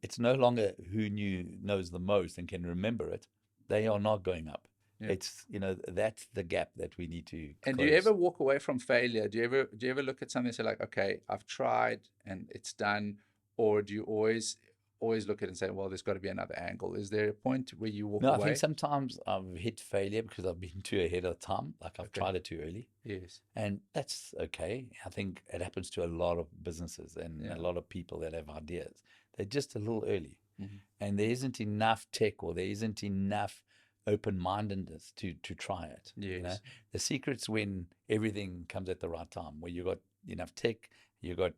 it's no longer who knows the most and can remember it. They are not going up. It's, you know, that's the gap that we need to And close. do you ever walk away from failure? Do you ever look at something and say like, okay, I've tried and it's done, or do you always always look at it and say, well, there's got to be another angle? Is there a point where you walk No, I away? think sometimes I've hit failure because I've been too ahead of time. Like I've Okay. tried it too early. Yes. And that's okay. I think it happens to a lot of businesses and Yeah. a lot of people that have ideas. They're just a little early. Mhm. And there isn't enough tech or there isn't enough open-mindedness to try it. You know, Yes. the secret's when everything comes at the right time, where you got enough tech, you got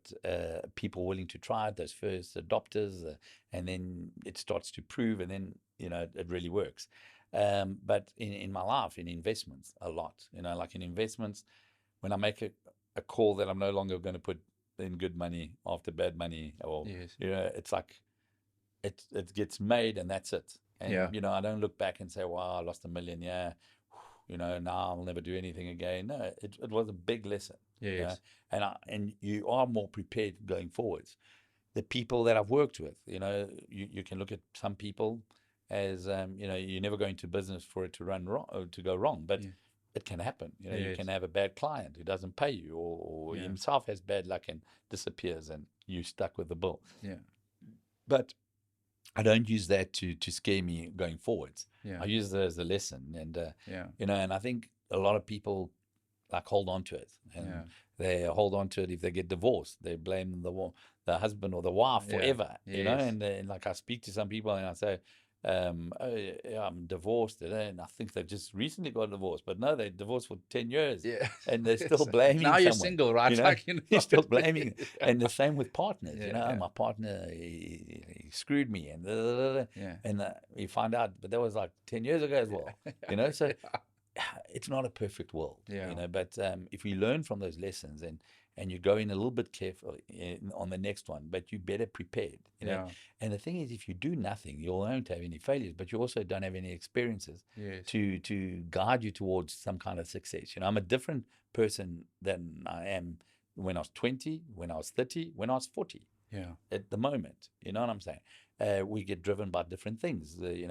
people willing to try it, those first adopters, and then it starts to prove, and then it really works. But in my life, in investments, a lot. Like in investments, when I make a call that I'm no longer going to put in good money after bad money, or Yes. it's like it gets made and that's it. And Yeah. I don't look back and say, wow, I lost $1 million. Yeah, now I'll never do anything again. No, it was a big lesson. Yes. And you are more prepared going forwards. The people that I've worked with, you can look at some people as you're never going to business for it to run wrong or to go wrong, but Yeah. it can happen. You Yes. can have a bad client who doesn't pay you, or Yeah. himself has bad luck and disappears, and you're stuck with the bill. Yeah. But I don't use that to scare me going forwards. Yeah. I use it as a lesson, and Yeah. and I think a lot of people like hold on to it, and Yeah. they hold on to it. If they get divorced, they blame the husband or the wife Yeah. forever. Yes. And like I speak to some people and I say, oh, yeah, I'm divorced, and I think they've just recently got divorced, but no, they divorced for 10 years, Yeah. and they're still Yes. blaming Now you're someone. single, right? Like, You're still blaming. Yeah. And the same with partners. Yeah. Oh, Yeah. my partner, he screwed me, and Yeah. and you find out, but that was like 10 years ago as well. So it's not a perfect world. Yeah. But if we learn from those lessons, and you go in a little bit careful on the next one, but you better prepared. Yeah. And the thing is, if you do nothing, you won't have any failures, but you also don't have any experiences Yes. to guide you towards some kind of success. I'm a different person than I am when I was 20, when I was 30, when I was 40. Yeah. At the moment, you know what I'm saying? We get driven by different things. I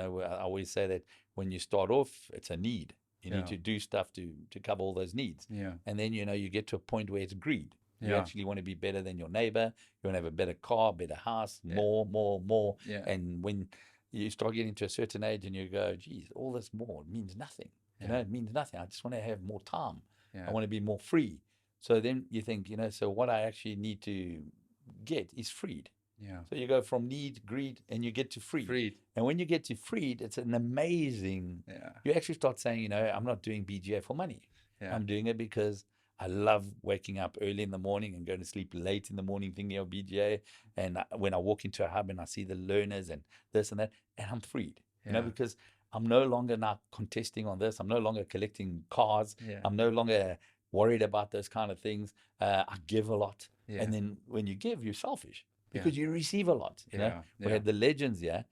always say that when you start off, it's a need. You Yeah. need to do stuff to cover all those needs. Yeah. And then, you get to a point where it's greed. You Yeah. actually want to be better than your neighbor. You want to have a better car, better house, Yeah. more. Yeah. And when you start getting to a certain age and you go, geez, all this more means nothing. Yeah. It means nothing. I just want to have more time. Yeah. I want to be more free. So then you think, so what I actually need to get is freed. Yeah. So you go from need, greed, and you get to freed. Freed. And when you get to freed, it's an amazing. Yeah. You actually start saying, I'm not doing BGA for money. Yeah. I'm doing it because I love waking up early in the morning and going to sleep late in the morning thinking of BGA. And when I walk into a hub and I see the learners and this and that, and I'm freed. Yeah. Because I'm no longer now contesting on this. I'm no longer collecting cars. Yeah. I'm no longer worried about those kind of things. I give a lot. Yeah. And then when you give, you're selfish. Yeah. Because you receive a lot. Yeah. We had the legends, wow,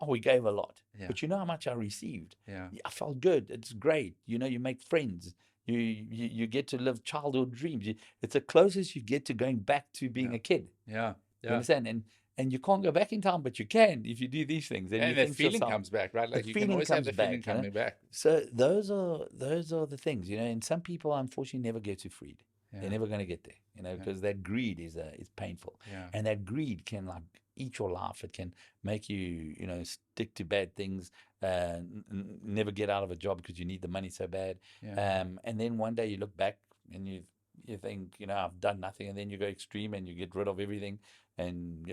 we gave a lot. Yeah. But you know how much I received? Yeah. I felt good. It's great. You make friends. You get to live childhood dreams. It's the closest you get to going back to being a kid. Yeah. You understand? And you can't go back in time, but you can if you do these things. And the feeling comes back, right? Like you can always have the feeling coming back. So those are the things, and some people unfortunately never get to freed. Yeah. They're never going to get there, because that greed is painful. Yeah. And that greed can like eat your life. It can make you, stick to bad things, never get out of a job because you need the money so bad. Yeah. And then one day you look back and you think, I've done nothing. And then you go extreme and you get rid of everything and,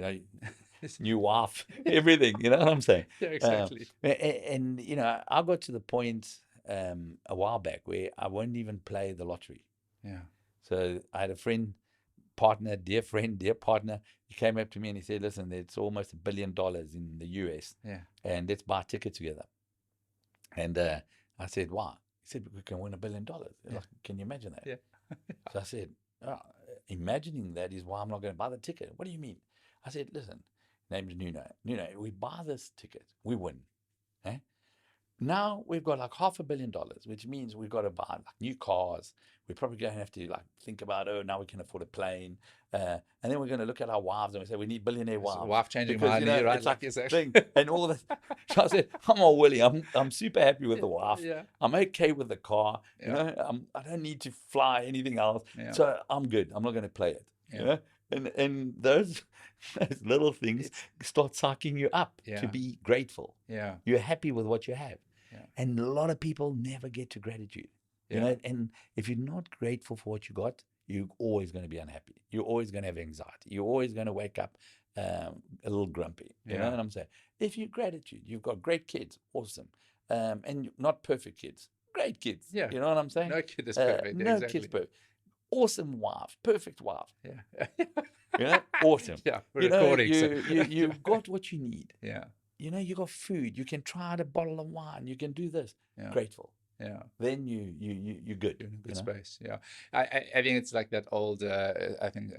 new wife, everything, you know what I'm saying? Yeah, exactly. And I got to the point a while back where I won't even play the lottery. Yeah. So I had a dear friend, dear partner. He came up to me and he said, listen, it's almost $1 billion in the US. Yeah. And let's buy a ticket together. And I said, why? He said, we can win $1 billion. Yeah. Like, can you imagine that? Yeah. So I said, imagining that is why I'm not going to buy the ticket. What do you mean? I said, listen, name's Nuno. Nuno, we buy this ticket, we win. Now we've got like $500 million, which means we've got to buy like new cars. We're probably going to have to like think about, now we can afford a plane. And then we're going to look at our wives and we say, we need billionaire wives. Wife changing money, right? It's like exactly. thing and all that. So I said, I'm all willing. I'm super happy with the wife. Yeah. I'm okay with the car. Yeah. I don't need to fly anything else. Yeah. So I'm good. I'm not going to play it. Yeah. And those little things start psyching you up to Yeah. be grateful. Yeah. You're happy with what you have. Yeah. And a lot of people never get to gratitude. You Yeah. know, and if you're not grateful for what you got, you're always going to be unhappy. You're always going to have anxiety. You're always going to wake up a little grumpy. You know Yeah. what I'm saying? If you gratitude, you've got great kids, awesome. And not perfect kids, great kids. Yeah. You know what I'm saying? No kid is perfect. No Exactly. kids perfect. Awesome wife, perfect wife. Yeah. You know, awesome. Yeah. We're You know, recording. you've got what you need. Yeah. You know, you got food. You can try out a bottle of wine. You can do this. Yeah. Grateful. Yeah. Then you're good. You're in a good you know? space. Yeah. I think it's like that old, I think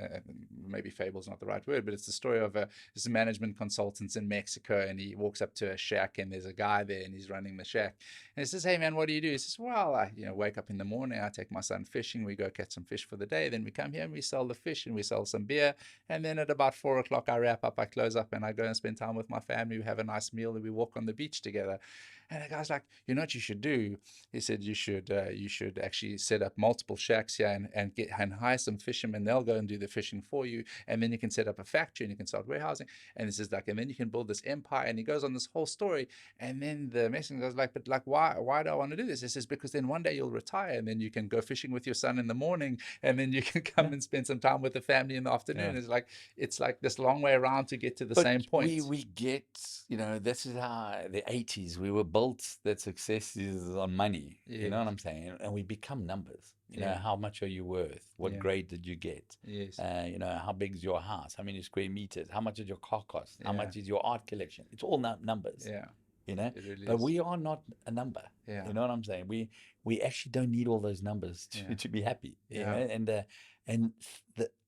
maybe fable's not the right word, but it's the story of this management consultants in Mexico, and he walks up to a shack, and there's a guy there, and he's running the shack. And he says, "Hey man, what do you do?" He says, "Well, I wake up in the morning, I take my son fishing, we go catch some fish for the day, then we come here and we sell the fish and we sell some beer, and then at about 4 o'clock I wrap up, I close up, and I go and spend time with my family, we have a nice meal, and we walk on the beach together." And the guy's like, "You know what you should do?" He said, you should actually set up multiple shacks here and hire some fishermen. They'll go and do the fishing for you, and then you can set up a factory and you can start warehousing. And this is like, and then you can build this empire. And he goes on this whole story. And then the Mexican goes like, "But like, why do I want to do this?" He says, "Because then one day you'll retire, and then you can go fishing with your son in the morning, and then you can come and spend some time with the family in the afternoon." Yeah. It's like this long way around to get to the But same point. we get, this is how the 80s, we were built that success is on money. You know Yes. what I'm saying? And we become numbers. You know, Yeah. how much are you worth? What Yeah. grade did you get? Yes. How big is your house? How many square meters? How much did your car cost? How Yeah. much is your art collection? It's all numbers. Yeah. You know, It really but is. we are not a number. Yeah. You know what I'm saying? We actually don't need all those numbers Yeah. to be happy. You Yeah. know, and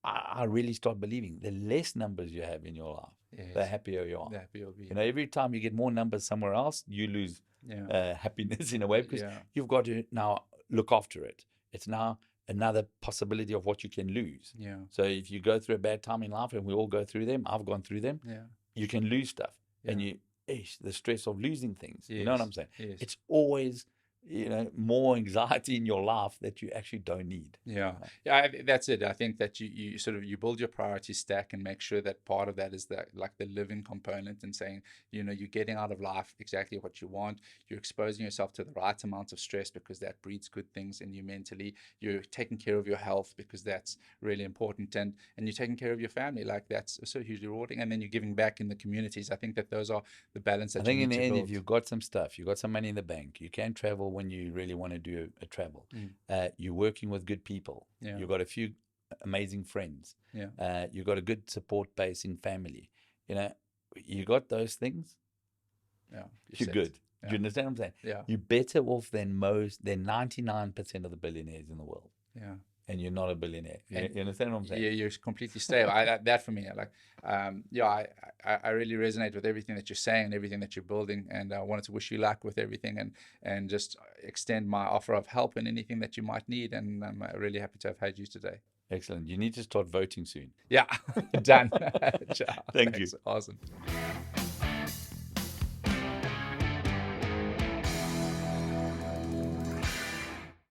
I really start believing the less numbers you have in your life, the Yes. happier you are. The happy you'll be. You know, every time you get more numbers somewhere else, you lose Yeah. happiness in a way, because Yeah. you've got to now look after it. It's now another possibility of what you can lose. Yeah. So if you go through a bad time in life, and we all go through them, I've gone through them, Yeah. you can lose stuff. And Yeah. the stress of losing things. Yes. You know what I'm saying? Yes. It's always, more anxiety in your life that you actually don't need. Yeah, yeah, that's it. I think that you sort of you build your priority stack and make sure that part of that is the living component, and saying, you're getting out of life exactly what you want. You're exposing yourself to the right amount of stress, because that breeds good things in you mentally. You're taking care of your health, because that's really important, and you're taking care of your family. Like, that's so hugely rewarding. And then you're giving back in the communities. I think that those are the balance I that think you in need the to end, build. if you've got some stuff, you've got some money in the bank, you can travel when you really want to do a travel. You're working with good people. Yeah. You've got a few amazing friends. Yeah. You've got a good support base in family. You got those things, Yeah, you're set. good. Yeah. Do you understand what I'm saying? Yeah. You're better off than 99% of the billionaires in the world. Yeah. And you're not a billionaire. And You understand what I'm saying? Yeah, you're completely stable. That for me, I really resonate with everything that you're saying and everything that you're building. And I wanted to wish you luck with everything, and just extend my offer of help in anything that you might need. And I'm really happy to have had you today. Excellent. You need to start voting soon. Yeah, done. Ciao. Thank Thanks. you. Awesome.